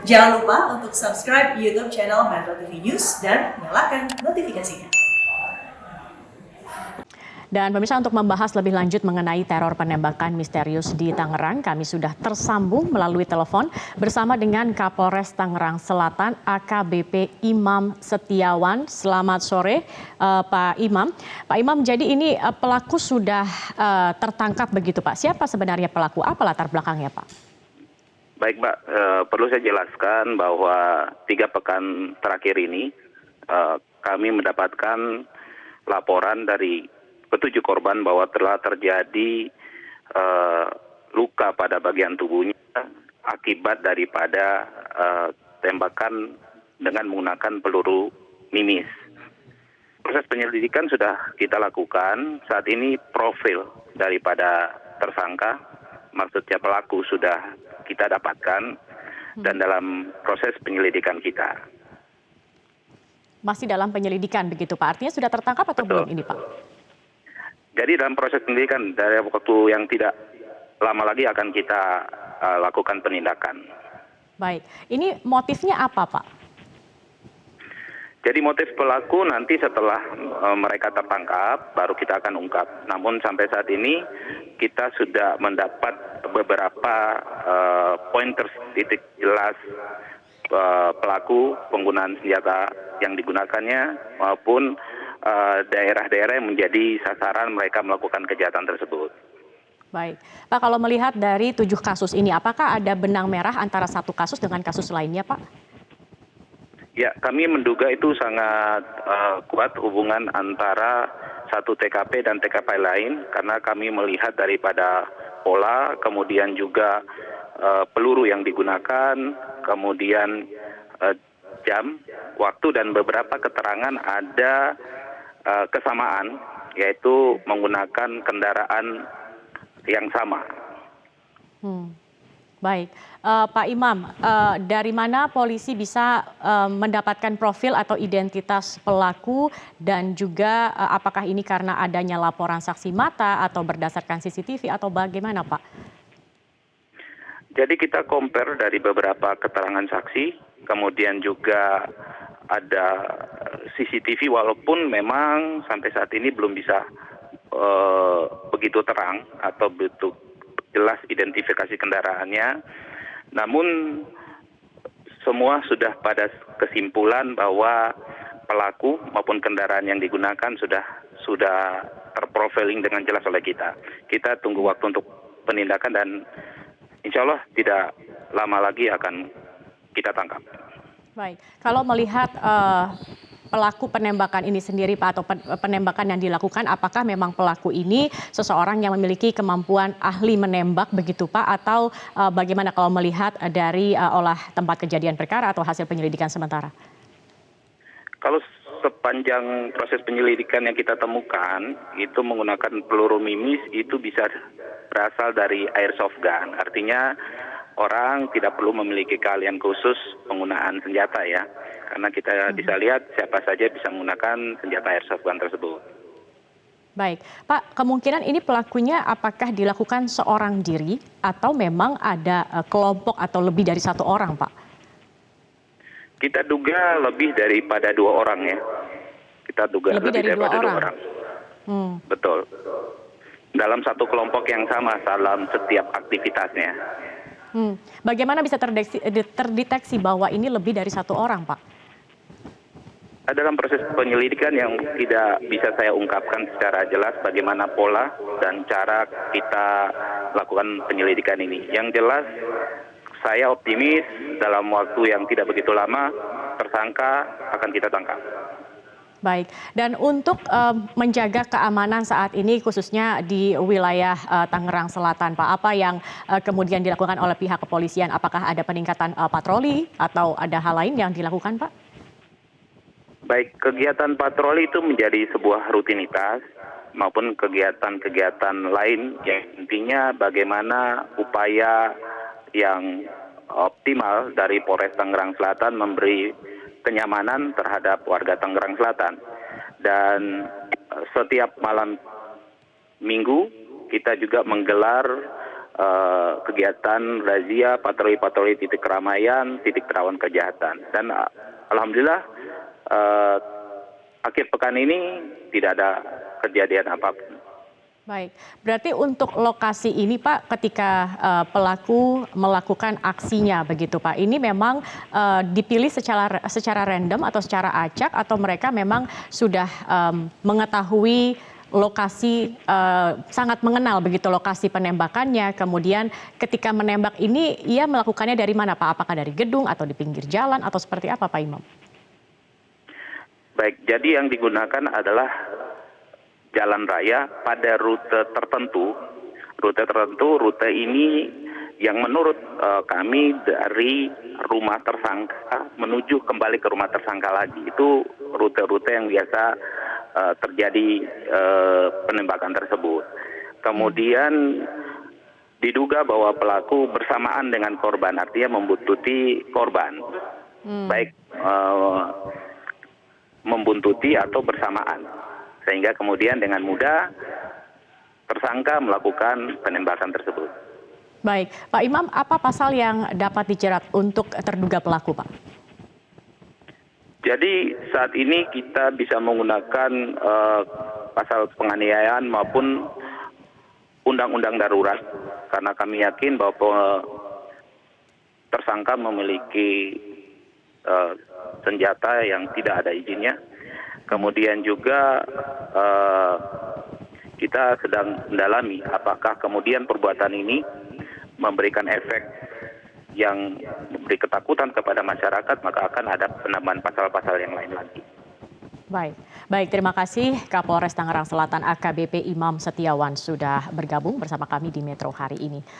Jangan lupa untuk subscribe YouTube channel Metro TV News dan nyalakan notifikasinya. Dan pemirsa, untuk membahas lebih lanjut mengenai teror penembakan misterius di Tangerang, kami sudah tersambung melalui telepon bersama dengan Kapolres Tangerang Selatan AKBP Imam Setiawan. Selamat sore Pak Imam. Pak Imam, jadi ini pelaku sudah tertangkap begitu Pak. Siapa sebenarnya pelaku? Apa latar belakangnya Pak? Baik Mbak, perlu saya jelaskan bahwa 3 pekan terakhir ini kami mendapatkan laporan dari ketujuh korban bahwa telah terjadi luka pada bagian tubuhnya akibat daripada tembakan dengan menggunakan peluru mimis. Proses penyelidikan sudah kita lakukan. Saat ini profil daripada tersangka, maksudnya pelaku, sudah kita dapatkan dan dalam proses penyelidikan kita. Masih dalam penyelidikan begitu Pak? Artinya sudah tertangkap atau Betul. belum ini Pak? Jadi dalam proses penyelidikan dari waktu yang tidak lama lagi akan kita lakukan penindakan. Baik, ini motifnya apa Pak? Jadi motif pelaku nanti setelah mereka tertangkap baru kita akan ungkap. Namun sampai saat ini kita sudah mendapat beberapa pointers, titik jelas pelaku, penggunaan senjata yang digunakannya maupun daerah-daerah yang menjadi sasaran mereka melakukan kejahatan tersebut. Baik, Pak, kalau melihat dari 7 kasus ini, apakah ada benang merah antara satu kasus dengan kasus lainnya Pak? Ya, kami menduga itu sangat kuat hubungan antara satu TKP dan TKP lain karena kami melihat daripada pola, kemudian juga peluru yang digunakan, kemudian jam, waktu, dan beberapa keterangan ada kesamaan, yaitu menggunakan kendaraan yang sama. Baik, Pak Imam, dari mana polisi bisa mendapatkan profil atau identitas pelaku dan juga apakah ini karena adanya laporan saksi mata atau berdasarkan CCTV atau bagaimana Pak? Jadi kita compare dari beberapa keterangan saksi, kemudian juga ada CCTV walaupun memang sampai saat ini belum bisa begitu terang atau begitu jelas identifikasi kendaraannya. Namun semua sudah pada kesimpulan bahwa pelaku maupun kendaraan yang digunakan sudah terprofiling dengan jelas oleh kita. Kita tunggu waktu untuk penindakan dan insya Allah tidak lama lagi akan kita tangkap. Baik, kalau melihat pelaku penembakan ini sendiri Pak, atau penembakan yang dilakukan, apakah memang pelaku ini seseorang yang memiliki kemampuan ahli menembak begitu Pak, atau bagaimana kalau melihat dari olah tempat kejadian perkara atau hasil penyelidikan sementara? Kalau sepanjang proses penyelidikan yang kita temukan itu menggunakan peluru mimis, itu bisa berasal dari airsoft gun. Artinya orang tidak perlu memiliki keahlian khusus penggunaan senjata ya. Karena kita bisa lihat siapa saja bisa menggunakan senjata airsoft gun tersebut. Baik, Pak, kemungkinan ini pelakunya apakah dilakukan seorang diri atau memang ada kelompok atau lebih dari satu orang Pak? Kita duga lebih daripada 2 orang ya. Kita duga lebih daripada 2 orang. Betul. Dalam satu kelompok yang sama dalam setiap aktivitasnya. Bagaimana bisa terdeteksi bahwa ini lebih dari satu orang Pak? Dalam proses penyelidikan yang tidak bisa saya ungkapkan secara jelas bagaimana pola dan cara kita lakukan penyelidikan ini. Yang jelas saya optimis dalam waktu yang tidak begitu lama tersangka akan kita tangkap. Baik, dan untuk menjaga keamanan saat ini khususnya di wilayah Tangerang Selatan Pak, apa yang kemudian dilakukan oleh pihak kepolisian? Apakah ada peningkatan patroli atau ada hal lain yang dilakukan Pak? Baik, kegiatan patroli itu menjadi sebuah rutinitas maupun kegiatan-kegiatan lain yang intinya bagaimana upaya yang optimal dari Polres Tangerang Selatan memberi kenyamanan terhadap warga Tangerang Selatan. Dan setiap malam minggu kita juga menggelar kegiatan razia patroli-patroli titik keramaian, titik rawan kejahatan. Dan alhamdulillah akhir pekan ini tidak ada kejadian apapun. Baik, berarti untuk lokasi ini Pak, ketika pelaku melakukan aksinya begitu Pak, ini memang dipilih secara random atau secara acak, atau mereka memang sudah mengetahui lokasi, sangat mengenal begitu lokasi penembakannya, kemudian ketika menembak ini ia melakukannya dari mana Pak? Apakah dari gedung atau di pinggir jalan atau seperti apa Pak Imam? Baik, jadi yang digunakan adalah jalan raya pada rute tertentu. Rute ini yang menurut kami dari rumah tersangka menuju kembali ke rumah tersangka lagi. Itu rute-rute yang biasa terjadi penembakan tersebut. Kemudian diduga bahwa pelaku bersamaan dengan korban, artinya membuntuti korban. Baik membuntuti atau bersamaan. Sehingga kemudian dengan mudah tersangka melakukan penembakan tersebut. Baik, Pak Imam, apa pasal yang dapat dijerat untuk terduga pelaku, Pak? Jadi saat ini kita bisa menggunakan pasal penganiayaan maupun undang-undang darurat, karena kami yakin bahwa tersangka memiliki senjata yang tidak ada izinnya. Kemudian juga kita sedang mendalami apakah kemudian perbuatan ini memberikan efek yang memberi ketakutan kepada masyarakat, maka akan ada penambahan pasal-pasal yang lain lagi. Baik, terima kasih Kapolres Tangerang Selatan AKBP Imam Setiawan sudah bergabung bersama kami di Metro hari ini.